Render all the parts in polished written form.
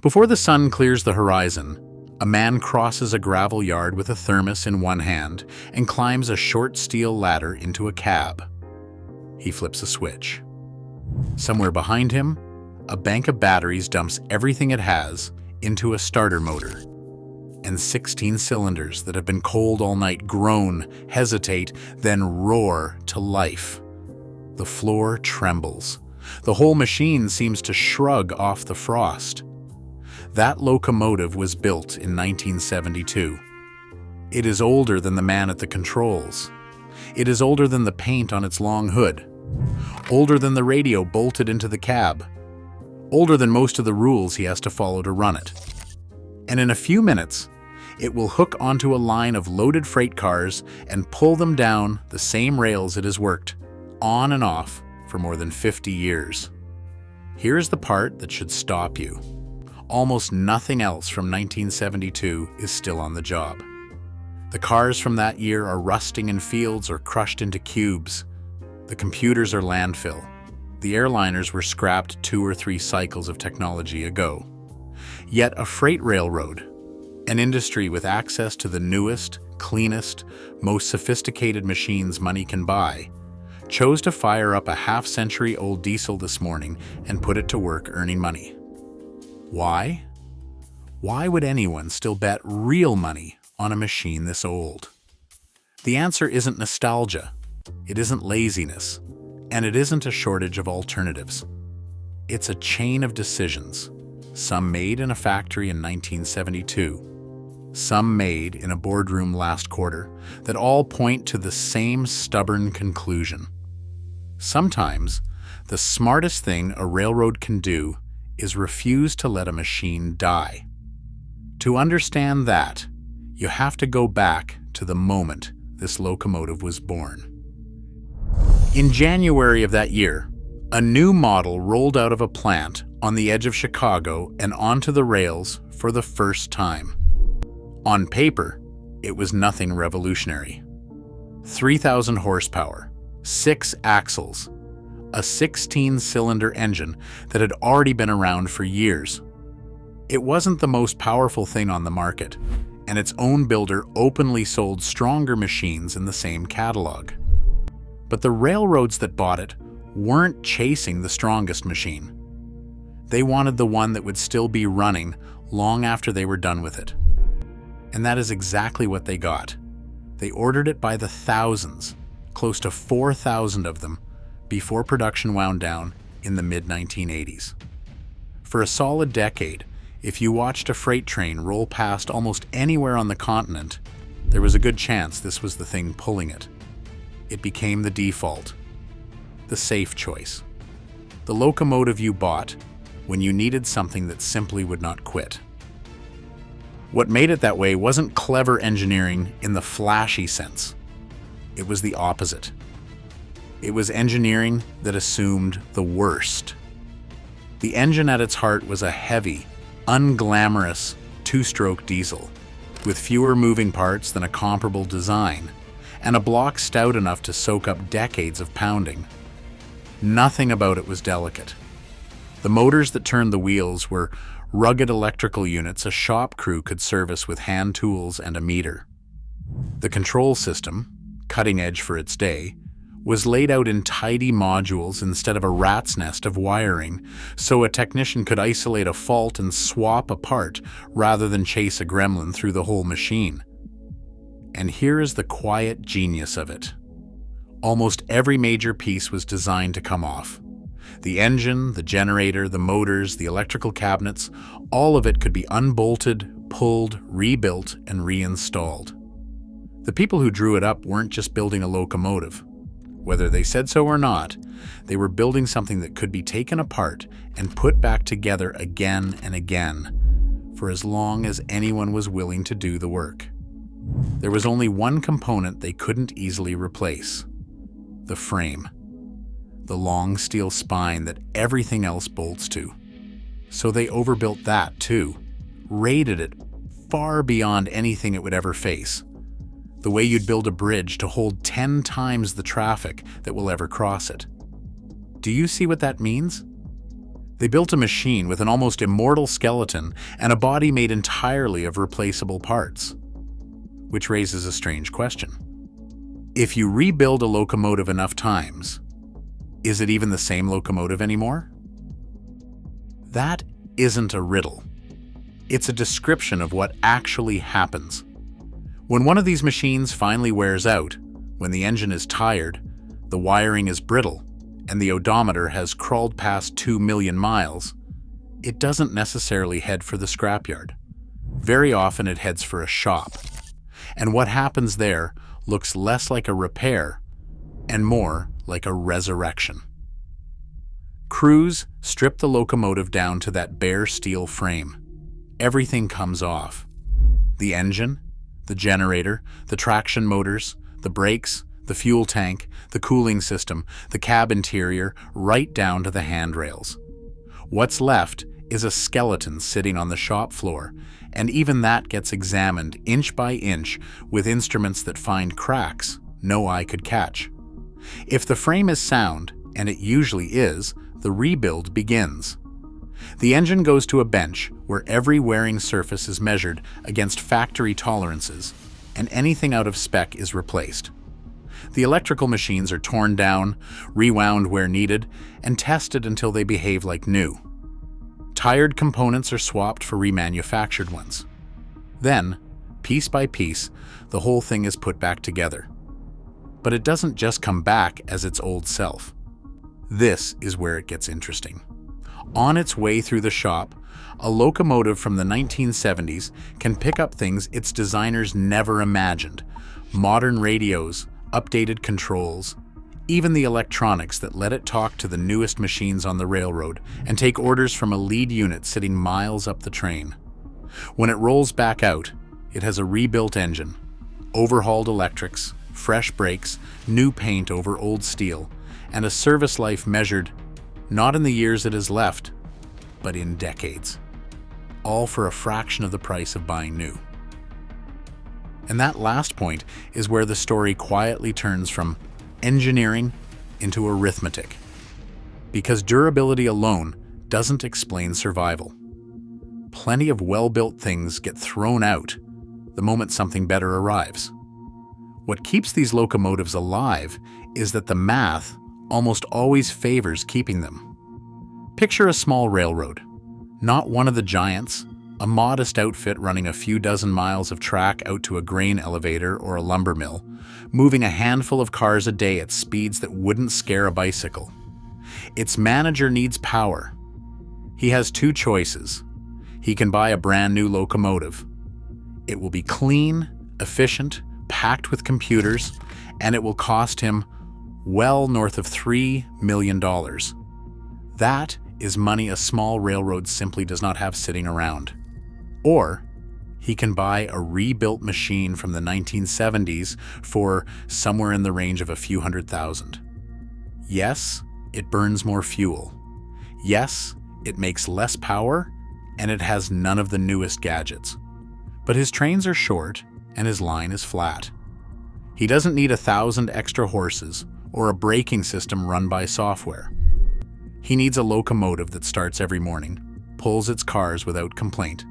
Before the sun clears the horizon, a man crosses a gravel yard with a thermos in one hand and climbs a short steel ladder into a cab. He flips a switch. Somewhere behind him, a bank of batteries dumps everything it has into a starter motor. And 16 cylinders that have been cold all night groan, hesitate, then roar to life. The floor trembles. The whole machine seems to shrug off the frost. That locomotive was built in 1972. It is older than the man at the controls. It is older than the paint on its long hood. Older than the radio bolted into the cab. Older than most of the rules he has to follow to run it. And in a few minutes, it will hook onto a line of loaded freight cars and pull them down the same rails it has worked, on and off, for more than 50 years. Here's the part that should stop you. Almost nothing else from 1972 is still on the job. The cars from that year are rusting in fields or crushed into cubes. The computers are landfill. The airliners were scrapped 2 or 3 cycles of technology ago. Yet a freight railroad, an industry with access to the newest, cleanest, most sophisticated machines money can buy, chose to fire up a half-century-old diesel this morning and put it to work earning money. Why? Why would anyone still bet real money on a machine this old? The answer isn't nostalgia, it isn't laziness, and it isn't a shortage of alternatives. It's a chain of decisions, some made in a factory in 1972, some made in a boardroom last quarter, that all point to the same stubborn conclusion. Sometimes, the smartest thing a railroad can do is refuse to let a machine die. To understand that, you have to go back to the moment this locomotive was born. In January of that year, a new model rolled out of a plant on the edge of Chicago and onto the rails for the first time. On paper, it was nothing revolutionary. 3,000 horsepower, 6 axles, a 16-cylinder engine that had already been around for years. It wasn't the most powerful thing on the market, and its own builder openly sold stronger machines in the same catalog. But the railroads that bought it weren't chasing the strongest machine. They wanted the one that would still be running long after they were done with it. And that is exactly what they got. They ordered it by the thousands, close to 4,000 of them, before production wound down in the mid-1980s. For a solid decade, if you watched a freight train roll past almost anywhere on the continent, there was a good chance this was the thing pulling it. It became the default, the safe choice, the locomotive you bought when you needed something that simply would not quit. What made it that way wasn't clever engineering in the flashy sense. It was the opposite. It was engineering that assumed the worst. The engine at its heart was a heavy, unglamorous 2-stroke diesel, with fewer moving parts than a comparable design, and a block stout enough to soak up decades of pounding. Nothing about it was delicate. The motors that turned the wheels were rugged electrical units a shop crew could service with hand tools and a meter. The control system, cutting edge for its day, was laid out in tidy modules instead of a rat's nest of wiring, so a technician could isolate a fault and swap a part rather than chase a gremlin through the whole machine. And here is the quiet genius of it. Almost every major piece was designed to come off. The engine, the generator, the motors, the electrical cabinets, all of it could be unbolted, pulled, rebuilt, and reinstalled. The people who drew it up weren't just building a locomotive. Whether they said so or not, they were building something that could be taken apart and put back together again and again, for as long as anyone was willing to do the work. There was only one component they couldn't easily replace: the frame. The long steel spine that everything else bolts to. So they overbuilt that too, rated it far beyond anything it would ever face. The way you'd build a bridge to hold 10 times the traffic that will ever cross it. Do you see what that means? They built a machine with an almost immortal skeleton and a body made entirely of replaceable parts. Which raises a strange question. If you rebuild a locomotive enough times, is it even the same locomotive anymore? That isn't a riddle. It's a description of what actually happens. When one of these machines finally wears out, when the engine is tired, the wiring is brittle, and the odometer has crawled past 2 million miles, it doesn't necessarily head for the scrapyard. Very often it heads for a shop. And what happens there looks less like a repair and more like a resurrection. Crews strip the locomotive down to that bare steel frame. Everything comes off. The engine, the generator, the traction motors, the brakes, the fuel tank, the cooling system, the cab interior, right down to the handrails. What's left is a skeleton sitting on the shop floor, and even that gets examined inch by inch with instruments that find cracks no eye could catch. If the frame is sound, and it usually is, the rebuild begins. The engine goes to a bench where every wearing surface is measured against factory tolerances, and anything out of spec is replaced. The electrical machines are torn down, rewound where needed, and tested until they behave like new. Tired components are swapped for remanufactured ones. Then, piece by piece, the whole thing is put back together. But it doesn't just come back as its old self. This is where it gets interesting. On its way through the shop, a locomotive from the 1970s can pick up things its designers never imagined. Modern radios, updated controls, even the electronics that let it talk to the newest machines on the railroad and take orders from a lead unit sitting miles up the train. When it rolls back out, it has a rebuilt engine, overhauled electrics, fresh brakes, new paint over old steel, and a service life measured not in the years it has left, but in decades. All for a fraction of the price of buying new. And that last point is where the story quietly turns from engineering into arithmetic. Because durability alone doesn't explain survival. Plenty of well-built things get thrown out the moment something better arrives. What keeps these locomotives alive is that the math almost always favors keeping them. Picture a small railroad, not one of the giants, a modest outfit running a few dozen miles of track out to a grain elevator or a lumber mill, moving a handful of cars a day at speeds that wouldn't scare a bicycle. Its manager needs power. He has two choices. He can buy a brand new locomotive. It will be clean, efficient, packed with computers, and it will cost him well north of $3 million. That is money a small railroad simply does not have sitting around. Or he can buy a rebuilt machine from the 1970s for somewhere in the range of a few $100,000. Yes, it burns more fuel. Yes, it makes less power, and it has none of the newest gadgets. But his trains are short, and his line is flat. He doesn't need 1,000 extra horses or a braking system run by software. He needs a locomotive that starts every morning, pulls its cars without complaint,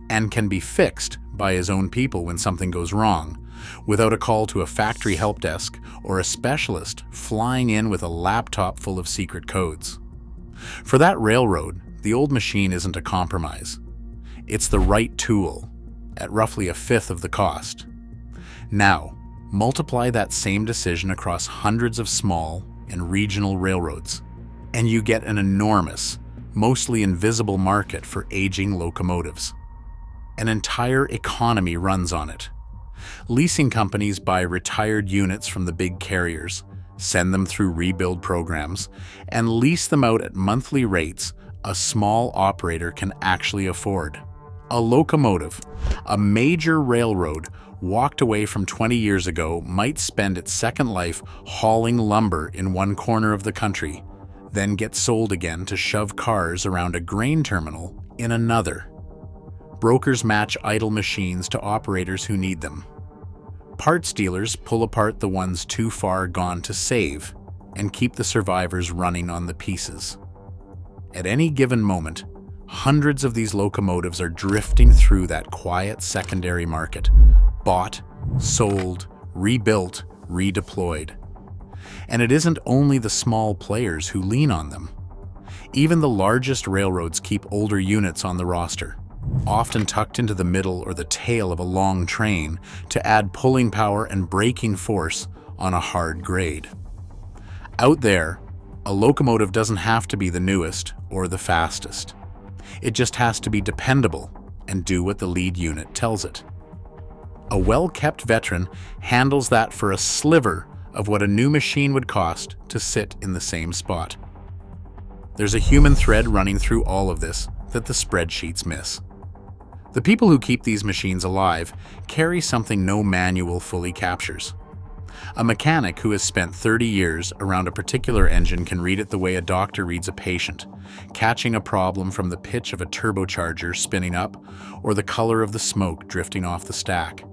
and can be fixed by his own people when something goes wrong, without a call to a factory help desk or a specialist flying in with a laptop full of secret codes. For that railroad, the old machine isn't a compromise. It's the right tool, at roughly a fifth of the cost. Now, multiply that same decision across hundreds of small and regional railroads, and you get an enormous, mostly invisible market for aging locomotives. An entire economy runs on it. Leasing companies buy retired units from the big carriers, send them through rebuild programs, and lease them out at monthly rates a small operator can actually afford. A locomotive, a major railroad walked away from 20 years ago, might spend its second life hauling lumber in one corner of the country, then get sold again to shove cars around a grain terminal in another. Brokers match idle machines to operators who need them. Parts dealers pull apart the ones too far gone to save and keep the survivors running on the pieces. At any given moment, hundreds of these locomotives are drifting through that quiet secondary market, bought, sold, rebuilt, redeployed. And it isn't only the small players who lean on them. Even the largest railroads keep older units on the roster, often tucked into the middle or the tail of a long train to add pulling power and braking force on a hard grade. Out there, a locomotive doesn't have to be the newest or the fastest. It just has to be dependable and do what the lead unit tells it. A well-kept veteran handles that for a sliver of what a new machine would cost to sit in the same spot. There's a human thread running through all of this that the spreadsheets miss. The people who keep these machines alive carry something no manual fully captures. A mechanic who has spent 30 years around a particular engine can read it the way a doctor reads a patient, catching a problem from the pitch of a turbocharger spinning up or the color of the smoke drifting off the stack.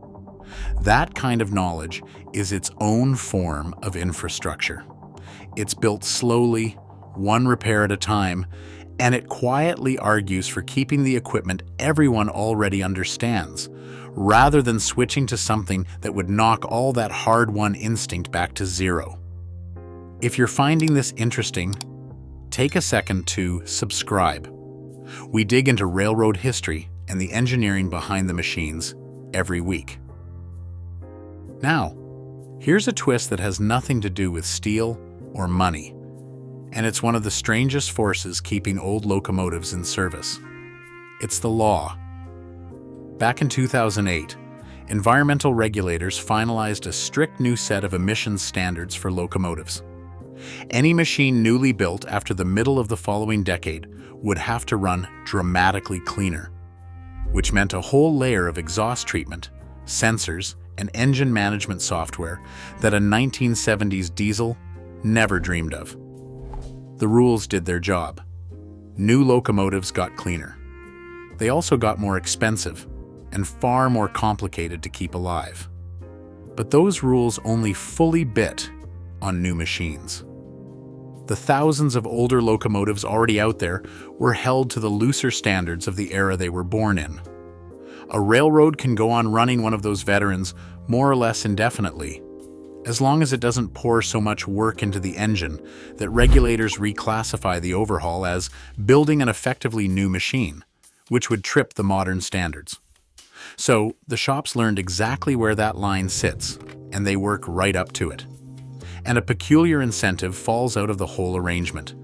That kind of knowledge is its own form of infrastructure. It's built slowly, one repair at a time, and it quietly argues for keeping the equipment everyone already understands, rather than switching to something that would knock all that hard-won instinct back to zero. If you're finding this interesting, take a second to subscribe. We dig into railroad history and the engineering behind the machines every week. Now, here's a twist that has nothing to do with steel or money, and it's one of the strangest forces keeping old locomotives in service. It's the law. Back in 2008, environmental regulators finalized a strict new set of emissions standards for locomotives. Any machine newly built after the middle of the following decade would have to run dramatically cleaner, which meant a whole layer of exhaust treatment, sensors, and engine management software that a 1970s diesel never dreamed of. The rules did their job. New locomotives got cleaner. They also got more expensive and far more complicated to keep alive. But those rules only fully bit on new machines. The thousands of older locomotives already out there were held to the looser standards of the era they were born in. A railroad can go on running one of those veterans more or less indefinitely, as long as it doesn't pour so much work into the engine that regulators reclassify the overhaul as building an effectively new machine, which would trip the modern standards. So the shops learned exactly where that line sits, and they work right up to it. And a peculiar incentive falls out of the whole arrangement.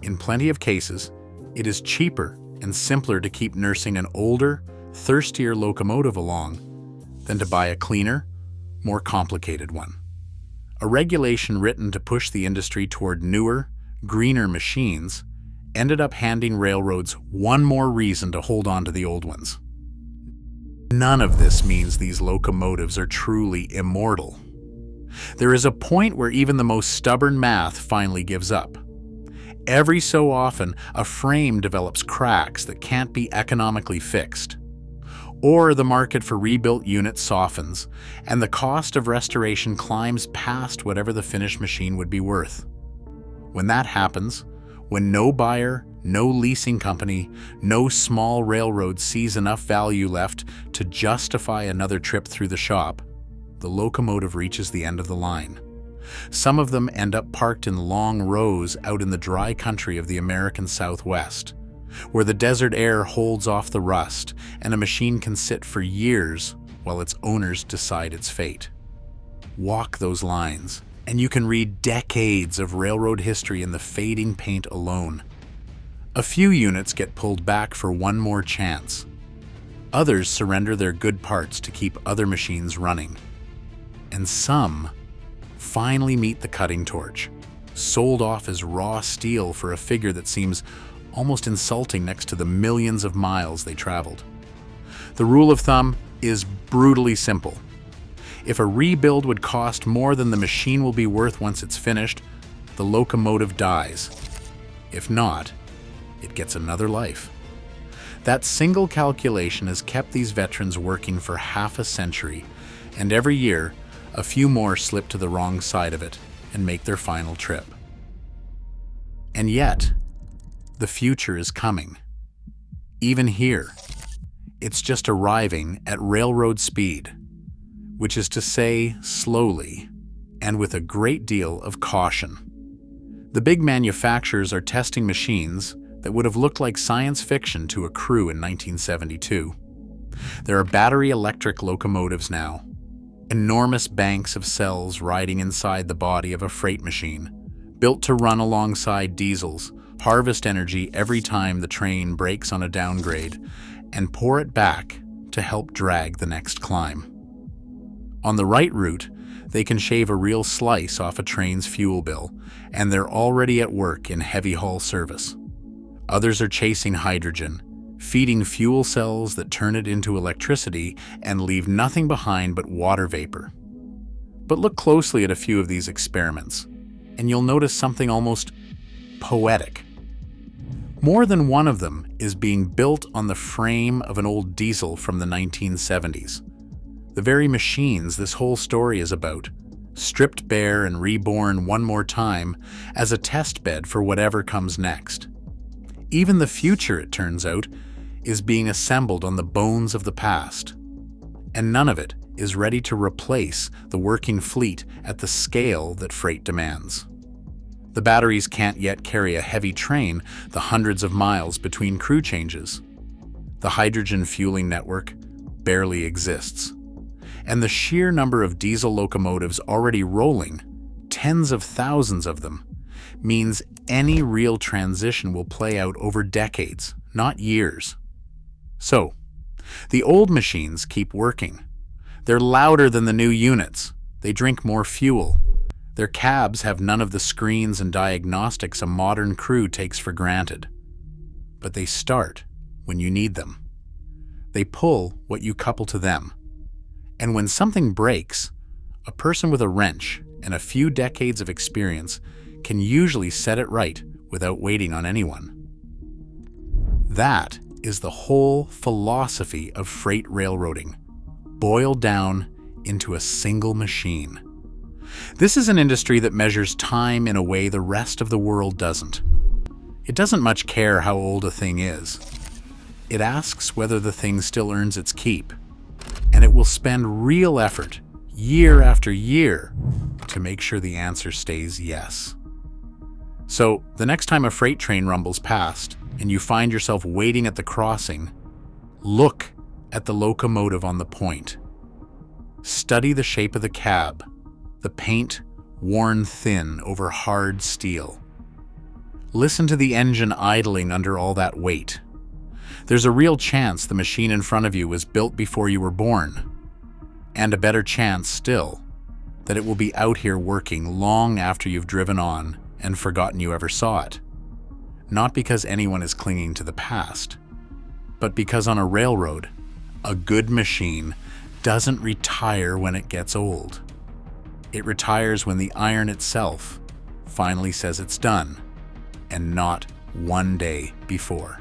In plenty of cases, it is cheaper and simpler to keep nursing an older, thirstier locomotive along than to buy a cleaner, more complicated one. A regulation written to push the industry toward newer, greener machines ended up handing railroads one more reason to hold on to the old ones. None of this means these locomotives are truly immortal. There is a point where even the most stubborn math finally gives up. Every so often, a frame develops cracks that can't be economically fixed. Or the market for rebuilt units softens, and the cost of restoration climbs past whatever the finished machine would be worth. When that happens, when no buyer, no leasing company, no small railroad sees enough value left to justify another trip through the shop, the locomotive reaches the end of the line. Some of them end up parked in long rows out in the dry country of the American Southwest, where the desert air holds off the rust and a machine can sit for years while its owners decide its fate. Walk those lines, and you can read decades of railroad history in the fading paint alone. A few units get pulled back for one more chance. Others surrender their good parts to keep other machines running. And some finally meet the cutting torch, sold off as raw steel for a figure that seems almost insulting next to the millions of miles they traveled. The rule of thumb is brutally simple. If a rebuild would cost more than the machine will be worth once it's finished, the locomotive dies. If not, it gets another life. That single calculation has kept these veterans working for half a century, and every year, a few more slip to the wrong side of it and make their final trip. And yet, The future is coming. Even here, it's just arriving at railroad speed, which is to say slowly and with a great deal of caution. The big manufacturers are testing machines that would have looked like science fiction to a crew in 1972. There are battery electric locomotives now, enormous banks of cells riding inside the body of a freight machine, built to run alongside diesels, harvest energy every time the train breaks on a downgrade, and pour it back to help drag the next climb. On the right route, they can shave a real slice off a train's fuel bill, and they're already at work in heavy haul service. Others are chasing hydrogen, feeding fuel cells that turn it into electricity and leave nothing behind but water vapor. But look closely at a few of these experiments, and you'll notice something almost poetic. More than one of them is being built on the frame of an old diesel from the 1970s. The very machines this whole story is about, stripped bare and reborn one more time as a test bed for whatever comes next. Even the future, it turns out, is being assembled on the bones of the past. And none of it is ready to replace the working fleet at the scale that freight demands. The batteries can't yet carry a heavy train the hundreds of miles between crew changes. The hydrogen fueling network barely exists. And the sheer number of diesel locomotives already rolling, tens of thousands of them, means any real transition will play out over decades, not years. So, the old machines keep working. They're louder than the new units. They drink more fuel. Their cabs have none of the screens and diagnostics a modern crew takes for granted. But they start when you need them. They pull what you couple to them. And when something breaks, a person with a wrench and a few decades of experience can usually set it right without waiting on anyone. That is the whole philosophy of freight railroading, boiled down into a single machine. This is an industry that measures time in a way the rest of the world doesn't. It doesn't much care how old a thing is. It asks whether the thing still earns its keep, and it will spend real effort, year after year, to make sure the answer stays yes. So, the next time a freight train rumbles past, and you find yourself waiting at the crossing, look at the locomotive on the point. Study the shape of the cab, the paint worn thin over hard steel. Listen to the engine idling under all that weight. There's a real chance the machine in front of you was built before you were born. And a better chance still that it will be out here working long after you've driven on and forgotten you ever saw it. Not because anyone is clinging to the past, but because on a railroad, a good machine doesn't retire when it gets old. It retires when the iron itself finally says it's done, and not one day before.